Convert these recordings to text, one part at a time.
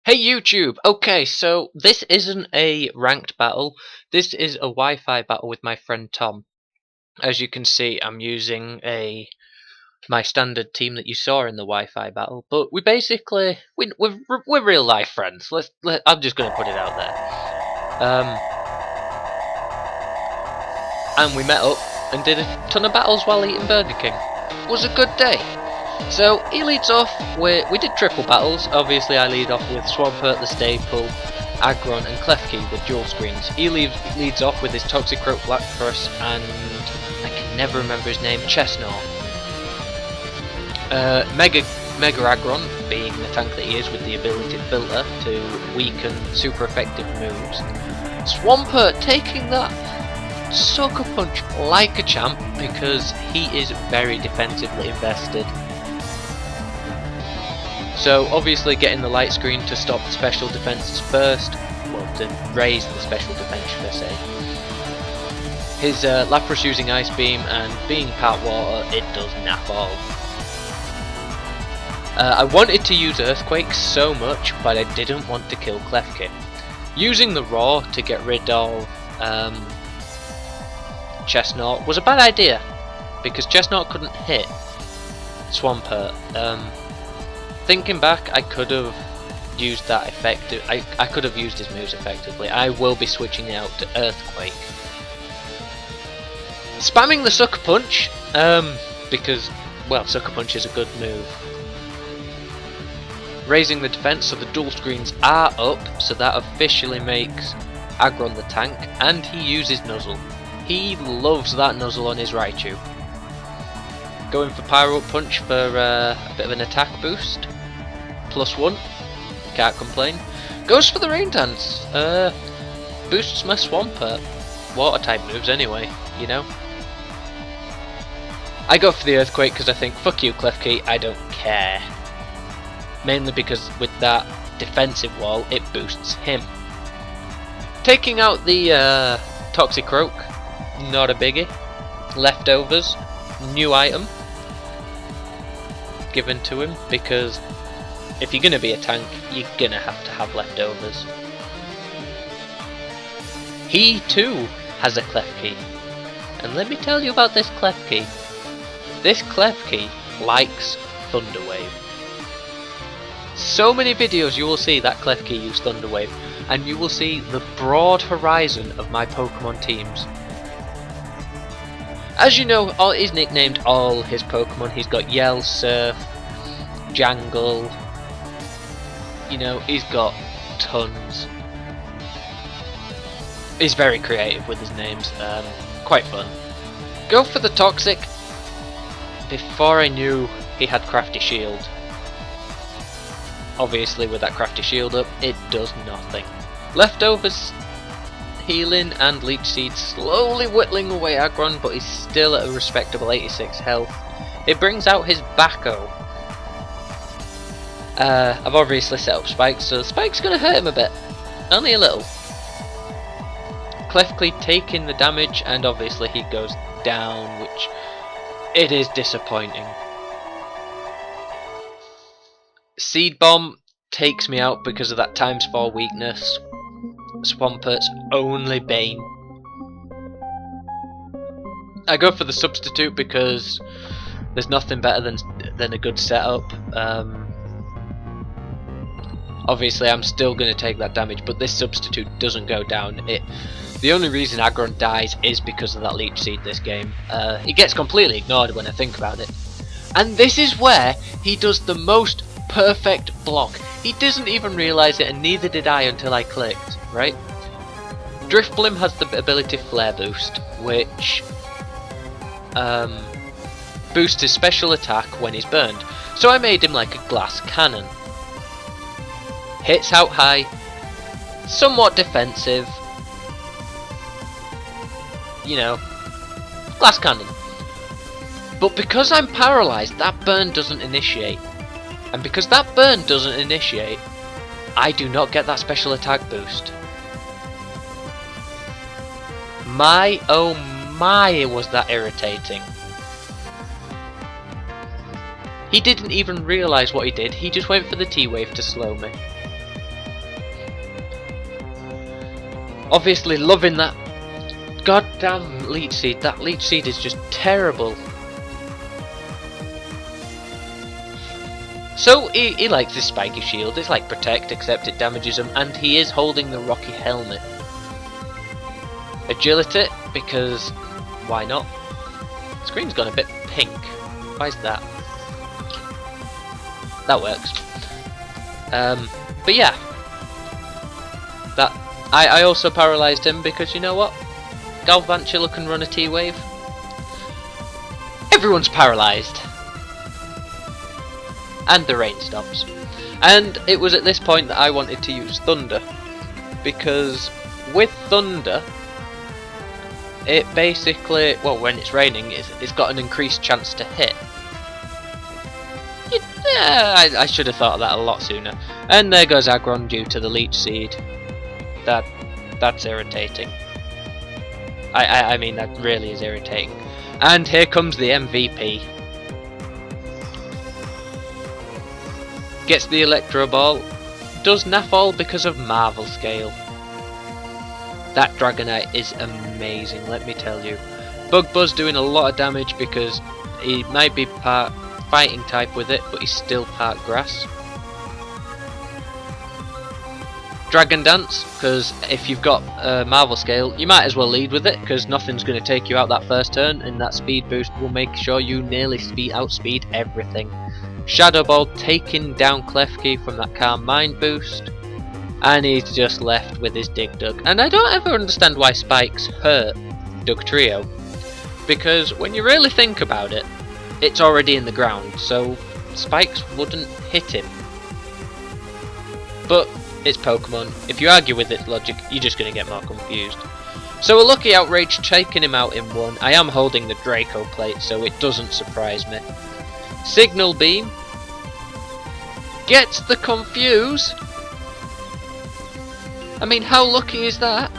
Hey YouTube! Okay, so this isn't a ranked battle, this is a Wi-Fi battle with my friend Tom. As you can see, I'm using my standard team that you saw in the Wi-Fi battle, but we basically, we're real life friends. I'm just gonna put it out there. And we met up and did a ton of battles while eating Burger King. It was a good day. So he leads off with, we did triple battles. Obviously I lead off with Swampert, the Staple, Aggron and Klefki with dual screens. He leads off with his Toxic Croak Blackthorst and I can never remember his name, Chestnut. Mega Aggron, being the tank that he is with the ability Filter to weaken super effective moves. Swampert taking that Sucker Punch like a champ because he is very defensively invested. So obviously getting the light screen to stop the special defences first, well, to raise the special defence should I say. His Lapras using Ice Beam and being part water, it does nap all. I wanted to use Earthquake so much, but I didn't want to kill Klefki. Using the Raw to get rid of Chestnut was a bad idea, because Chestnut couldn't hit Swampert. Thinking back, I could have used that effective. I could have used his moves effectively. I will be switching it out to Earthquake. Spamming the Sucker Punch, because, well, Sucker Punch is a good move. Raising the defense so the dual screens are up, so that officially makes Aggron the tank, and he uses Nuzzle. He loves that Nuzzle on his Raichu. Going for Pyro Punch for a bit of an attack boost. +1, can't complain. Goes for the Rain Dance. Boosts my Swampert. Water type moves anyway, you know. I go for the Earthquake because I think, fuck you Klefki, I don't care. Mainly because with that defensive wall, it boosts him. Taking out the Toxic Croak, not a biggie. Leftovers, new item given to him, because if you're gonna be a tank, you're gonna have to have leftovers. He too has a Klefki, and let me tell you about this Klefki. This Klefki likes Thunder Wave. So many videos you will see that Klefki use Thunder Wave, and you will see the broad horizon of my Pokemon teams. As you know, he's nicknamed all his Pokemon. He's got Yell, Surf, Jangle. You know, he's got tons. He's very creative with his names. Quite fun. Go for the Toxic. Before I knew he had Crafty Shield. Obviously, with that Crafty Shield up, it does nothing. Leftovers. Healing and Leech Seed slowly whittling away Aggron, but he's still at a respectable 86 health. It brings out his Backo. I've obviously set up Spikes, so Spike's gonna hurt him a bit. Only a little. Klefki taking the damage, and obviously he goes down, which it is disappointing. Seed Bomb takes me out because of that ×4 weakness. Swampert's only bane. I go for the substitute because there's nothing better than a good setup. Obviously I'm still going to take that damage, but this substitute doesn't go down. The only reason Aggron dies is because of that Leech Seed this game. He gets completely ignored when I think about it. And this is where he does the most perfect block. He doesn't even realise it, and neither did I until I clicked, right? Drifblim has the ability Flare Boost, which boosts his special attack when he's burned. So I made him like a glass cannon. Hits out high, somewhat defensive, you know, glass cannon. But because I'm paralysed, that burn doesn't initiate. And because that burn doesn't initiate, I do not get that special attack boost. My oh my, was that irritating. He didn't even realise what he did, he just went for the T-Wave to slow me. Obviously loving that goddamn leech seed. That leech seed is just terrible. So he likes his spiky shield. It's like protect, except it damages him, and he is holding the rocky helmet. Agility, because why not? Screen's gone a bit pink. Why is that? That works. But yeah, that I also paralysed him because you know what? Galvantula can run a T-wave. Everyone's paralysed. And the rain stops. And it was at this point that I wanted to use Thunder, because with Thunder, it basically, well, when it's raining, it's got an increased chance to hit. Yeah, I should have thought of that a lot sooner. And there goes Aggron due to the Leech Seed. That's irritating. I mean, that really is irritating. And here comes the MVP. Gets the Electro Ball. Does naff all because of Marvel Scale. That Dragonite is amazing, let me tell you. Bug Buzz doing a lot of damage because he might be part fighting type with it, but he's still part grass. Dragon Dance, because if you've got Marvel Scale, you might as well lead with it, because nothing's going to take you out that first turn, and that speed boost will make sure you nearly outspeed everything. Shadow Ball taking down Klefki from that Calm Mind boost, and he's just left with his Dig Dug. And I don't ever understand why Spikes hurt Dugtrio, because when you really think about it, it's already in the ground, so Spikes wouldn't hit him. But it's Pokemon. If you argue with its logic, you're just going to get more confused. So a lucky Outrage taking him out in one. I am holding the Draco Plate, so it doesn't surprise me. Signal Beam gets the Confuse. I mean, how lucky is that?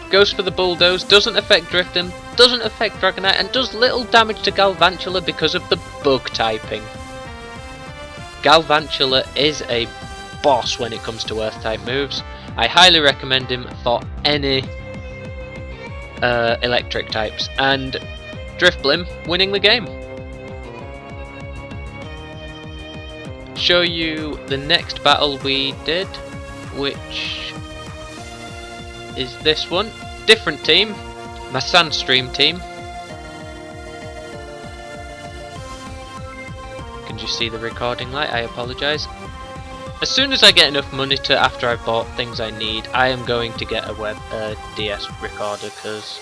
Goes for the Bulldoze, doesn't affect Drifting, doesn't affect Dragonite, and does little damage to Galvantula because of the bug typing. Galvantula is a boss when it comes to Earth type moves. I highly recommend him for any electric types, and Drifblim winning the game. Show you the next battle we did, which is this one. Different team, my Sandstream team. Can you see the recording light? I apologise. As soon as I get enough money to, after I've bought things I need, I am going to get a DS recorder, because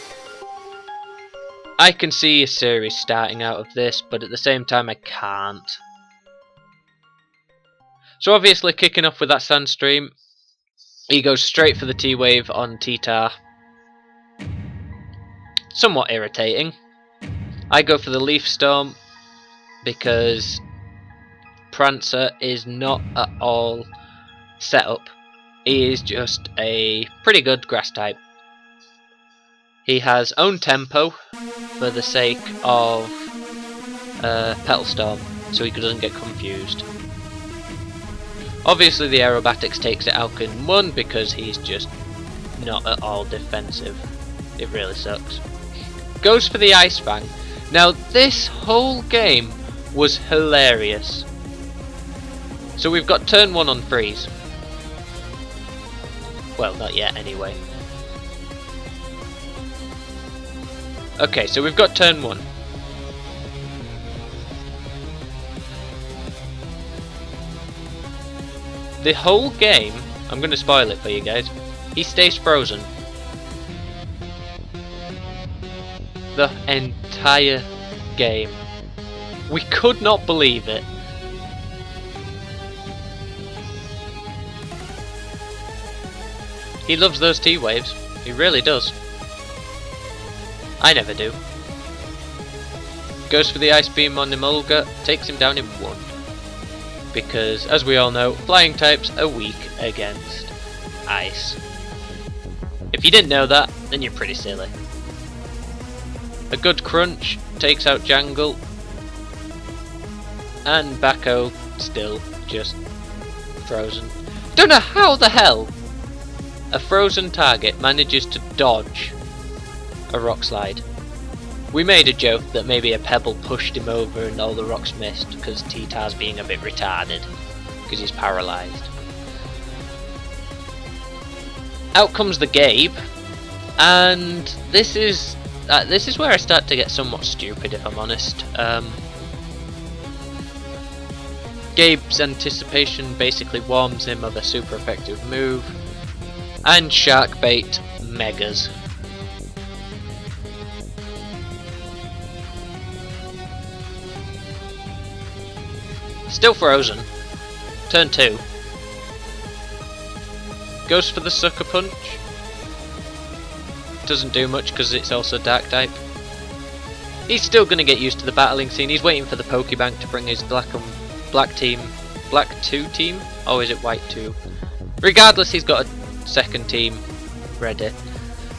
I can see a series starting out of this, but at the same time I can't. So obviously, kicking off with that Sandstream, he goes straight for the T-Wave on T-Tar. Somewhat irritating. I go for the Leaf Storm because Prancer is not at all set up. He is just a pretty good grass type. He has own tempo for the sake of Petal Storm, so he doesn't get confused. Obviously the Aerobatics takes it out in one because he's just not at all defensive. It really sucks. Goes for the Ice Fang. Now this whole game was hilarious. So we've got turn 1 on freeze. Well, not yet anyway. Okay, so we've got turn 1. The whole game, I'm going to spoil it for you guys, he stays frozen. The entire game. We could not believe it. He loves those T-Waves. He really does. I never do. Goes for the Ice Beam on Emolga, takes him down in 1. Because, as we all know, flying types are weak against ice. If you didn't know that, then you're pretty silly. A good Crunch takes out Jangle. And Bako still just frozen. Don't know how the hell a frozen target manages to dodge a rock slide. We made a joke that maybe a pebble pushed him over and all the rocks missed because T-Tar's being a bit retarded because he's paralysed. Out comes the Gabe, and this is where I start to get somewhat stupid, if I'm honest. Gabe's anticipation basically warns him of a super effective move, and Sharkbait megas. Still frozen. Turn 2. Goes for the sucker punch. Doesn't do much because it's also dark type. He's still going to get used to the battling scene. He's waiting for the Pokebank to bring his black 2 team, or is it white 2? Regardless, he's got a second team ready.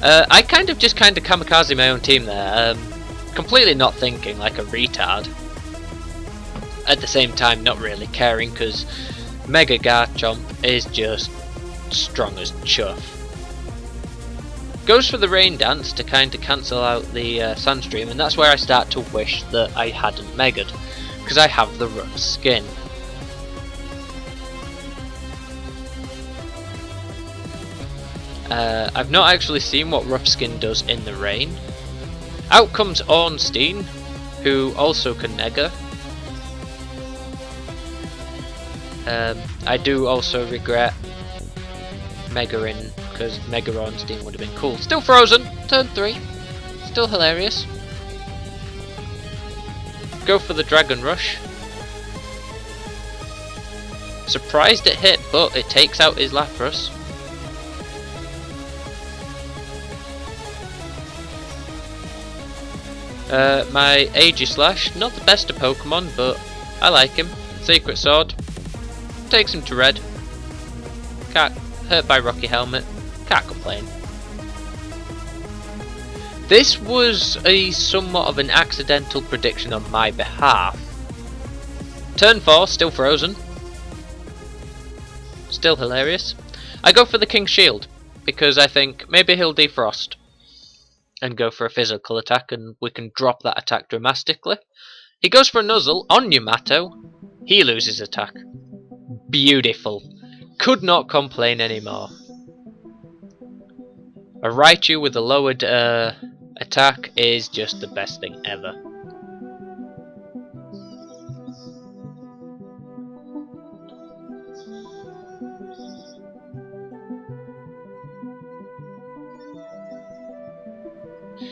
I kind of kamikaze my own team there, completely not thinking, like a retard. At the same time, not really caring because Mega Garchomp is just strong as chuff. Goes for the Rain Dance to kind of cancel out the Sandstream, and that's where I start to wish that I hadn't Mega'd, because I have the rough skin. I've not actually seen what rough skin does in the rain. Out comes Ornstein, who also can Mega. I do also regret Mega-ing, because Mega Ornstein would have been cool. Still frozen! Turn 3. Still hilarious. Go for the Dragon Rush. Surprised it hit, but it takes out his Lapras. My Aegislash, not the best of Pokemon, but I like him. Secret Sword. Takes him to red. Can't hurt by Rocky Helmet. Can't complain. This was a somewhat of an accidental prediction on my behalf. Turn 4, still frozen. Still hilarious. I go for the King's Shield because I think maybe he'll defrost and go for a physical attack, and we can drop that attack dramatically. He goes for a Nuzzle on Yamato. He loses attack. Beautiful. Could not complain anymore. A Raichu with a lowered attack is just the best thing ever.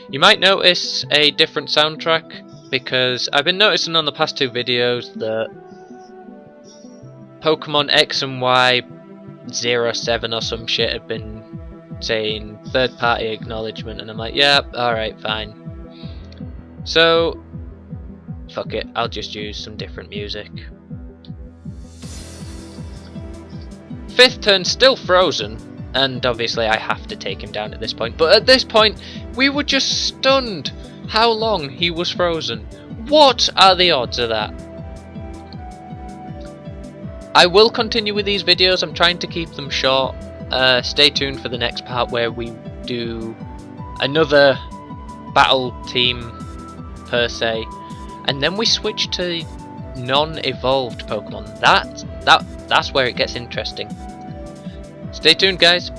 You might notice a different soundtrack because I've been noticing on the past 2 videos that Pokemon X and Y 07 or some shit have been saying third party acknowledgement, and I'm like, yeah, alright, fine. So, fuck it, I'll just use some different music. 5th turn, still frozen, and obviously I have to take him down at this point, but at this point we were just stunned how long he was frozen. What are the odds of that? I will continue with these videos. I'm trying to keep them short. Stay tuned for the next part where we do another battle team per se, and then we switch to non-evolved Pokemon. That's where it gets interesting. Stay tuned, guys.